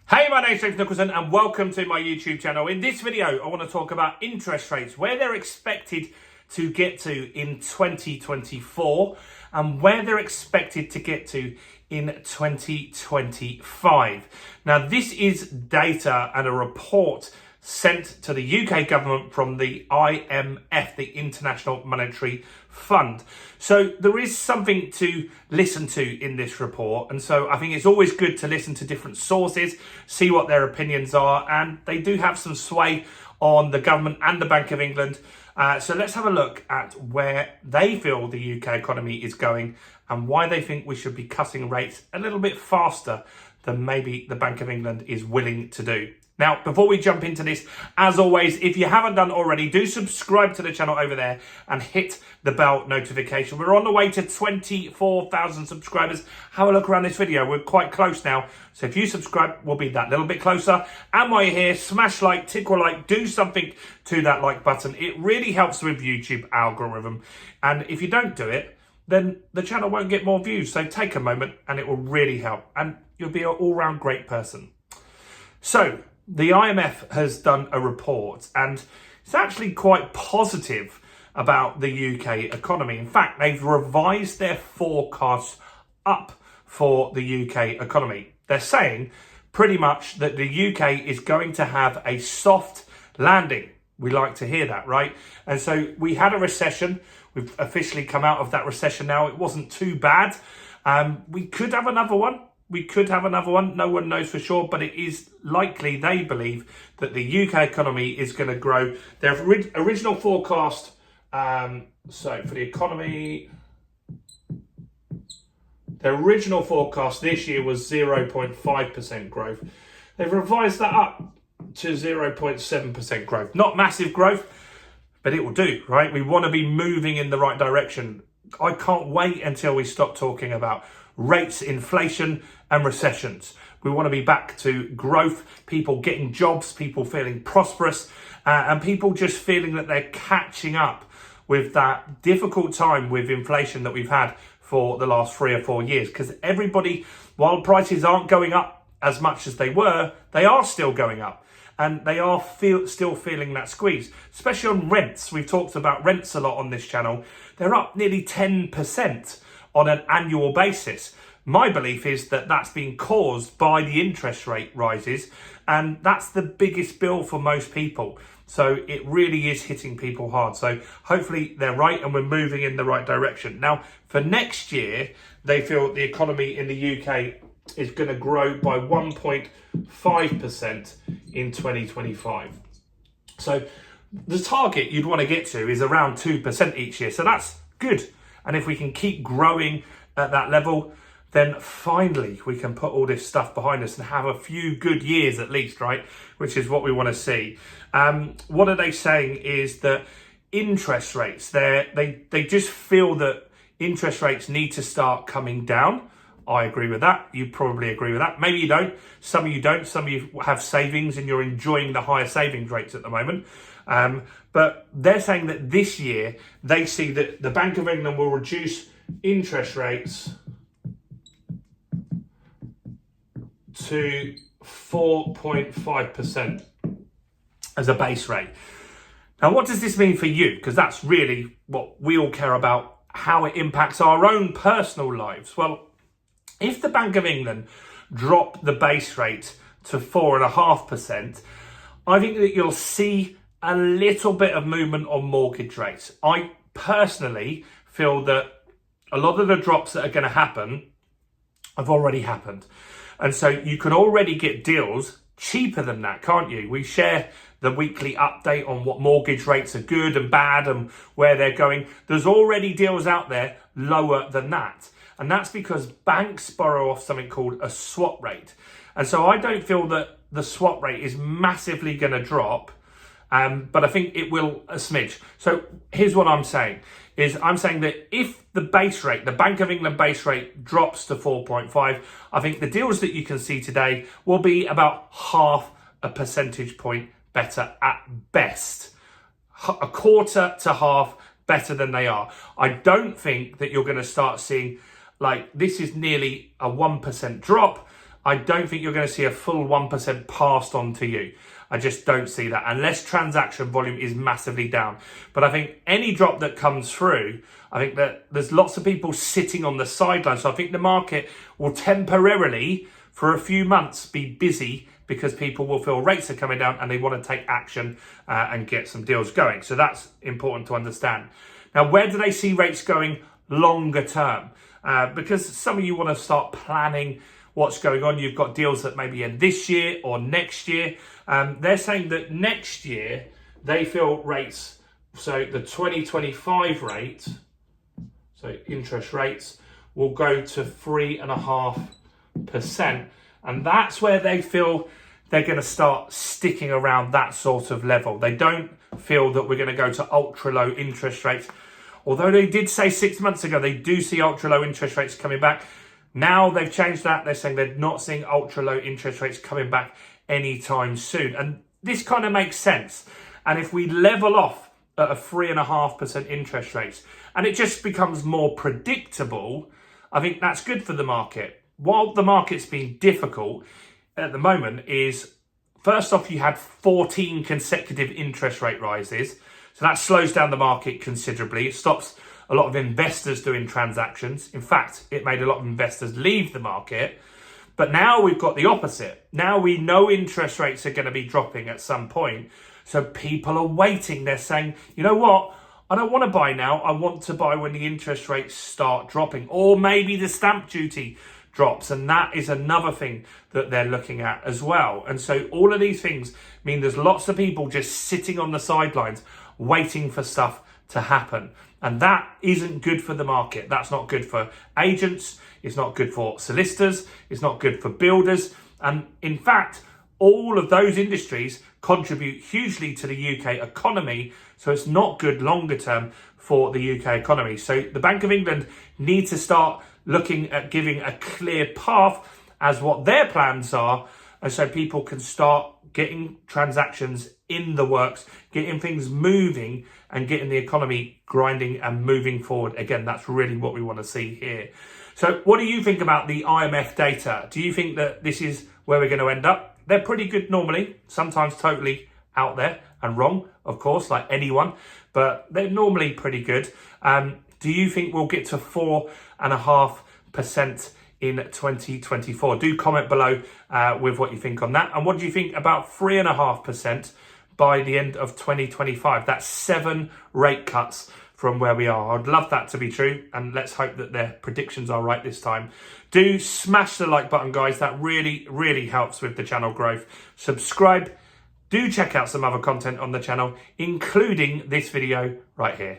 Hey, my name's James Nicholson and welcome to my YouTube channel. In this video, I want to talk about interest rates, where they're expected to get to in 2024 and where they're expected to get to in 2025. Now, this is data and a report sent to the UK government from the IMF, the International Monetary Fund. So there is something to listen to in this report. And so I think it's always good to listen to different sources, see what their opinions are. And they do have some sway on the government and the Bank of England. So let's have a look at where they feel the UK economy is going and why they think we should be cutting rates a little bit faster than maybe the Bank of England is willing to do. Now, before we jump into this, as always, if you haven't done already, do subscribe to the channel over there and hit the bell notification. We're on the way to 24,000 subscribers. Have a look around this video. We're quite close now. So if you subscribe, we'll be that little bit closer. And while you're here, smash like, tickle like, do something to that like button. It really helps with YouTube algorithm. And if you don't do it, then the channel won't get more views. So take a moment and it will really help. And you'll be an all-round great person. So the IMF has done a report and it's actually quite positive about the UK economy. In fact, they've revised their forecasts up for the UK economy. They're saying pretty much that the UK is going to have a soft landing. We like to hear that, right? And so we had a recession. We've officially come out of that recession now. It wasn't too bad. We could have another one. No one knows for sure, but it is likely, they believe, that the UK economy is going to grow. Their original forecast, so for the economy, their original forecast this year was 0.5% growth. They've revised that up to 0.7% growth. Not massive growth, but it will do, right? We want to be moving in the right direction. I can't wait until we stop talking about rates, inflation and recessions. We want to be back to growth, people getting jobs, people feeling prosperous, and people just feeling that they're catching up with that difficult time with inflation that we've had for the last 3 or 4 years. Because everybody, while prices aren't going up as much as they were, they are still going up. And they are still feeling that squeeze, especially on rents. We've talked about rents a lot on this channel. They're up nearly 10% on an annual basis. My belief is that that's been caused by the interest rate rises, and that's the biggest bill for most people. So it really is hitting people hard. So hopefully they're right and we're moving in the right direction. Now, for next year, they feel the economy in the UK is going to grow by 1.5% in 2025. So the target you'd want to get to is around 2% each year. So that's good. And if we can keep growing at that level, then finally we can put all this stuff behind us and have a few good years at least, right? Which is what we want to see. What are they saying is that interest rates, they just feel that interest rates need to start coming down. I agree with that. You probably agree with that. Maybe you don't. Some of you don't. Some of you have savings and you're enjoying the higher savings rates at the moment. But they're saying that this year they see that the Bank of England will reduce interest rates to 4.5% as a base rate. Now, what does this mean for you? Because that's really what we all care about, how it impacts our own personal lives. Well, if the Bank of England drop the base rate to 4.5%, I think that you'll see a little bit of movement on mortgage rates. I personally feel that a lot of the drops that are going to happen have already happened. And so you can already get deals cheaper than that, can't you? We share the weekly update on what mortgage rates are good and bad and where they're going. There's already deals out there lower than that. And that's because banks borrow off something called a swap rate. And so I don't feel that the swap rate is massively going to drop, but I think it will a smidge. So here's what I'm saying, is I'm saying that if the base rate, the Bank of England base rate drops to 4.5, I think the deals that you can see today will be about half a percentage point better at best. A quarter to half better than they are. I don't think that you're going to start seeing, like, this is nearly a 1% drop. I don't think you're going to see a full 1% passed on to you. I just don't see that unless transaction volume is massively down. But I think any drop that comes through, I think that there's lots of people sitting on the sidelines. So I think the market will temporarily, for a few months, be busy because people will feel rates are coming down and they want to take action and get some deals going. So that's important to understand. Now, where do they see rates going longer term? Because some of you want to start planning what's going on. You've got deals that maybe end this year or next year. They're saying that next year they feel rates, so the 2025 rate, so interest rates, will go to 3.5%. And that's where they feel they're going to start sticking around that sort of level. They don't feel that we're going to go to ultra low interest rates. Although they did say 6 months ago, they do see ultra low interest rates coming back. Now they've changed that. They're saying they're not seeing ultra low interest rates coming back anytime soon. And this kind of makes sense. And if we level off at a 3.5% interest rates and it just becomes more predictable, I think that's good for the market. While the market's been difficult at the moment is, first off, you had 14 consecutive interest rate rises. So that slows down the market considerably. It stops a lot of investors doing transactions. In fact, it made a lot of investors leave the market. But now we've got the opposite. Now we know interest rates are going to be dropping at some point. So people are waiting. They're saying, you know what? I don't want to buy now. I want to buy when the interest rates start dropping. Or maybe the stamp duty drops. And that is another thing that they're looking at as well. And so all of these things mean there's lots of people just sitting on the sidelines waiting for stuff to happen. And that isn't good for the market. That's not good for agents. It's not good for solicitors. It's not good for builders. And in fact, all of those industries contribute hugely to the UK economy. So it's not good longer term for the UK economy. So the Bank of England need to start looking at giving a clear path as what their plans are. And so people can start getting transactions in the works, getting things moving and getting the economy grinding and moving forward. Again, that's really what we want to see here. So what do you think about the IMF data? Do you think that this is where we're going to end up? They're pretty good normally, sometimes totally out there and wrong, of course, like anyone, but they're normally pretty good. Do you think we'll get to 4.5% in 2024? Do comment below with what you think on that. And what do you think about 3.5% by the end of 2025? That's 7 rate cuts from where we are. I'd love that to be true, and let's hope that their predictions are right this time. Do smash the like button, guys. That really, really helps with the channel growth. Subscribe. Do check out some other content on the channel, including this video right here.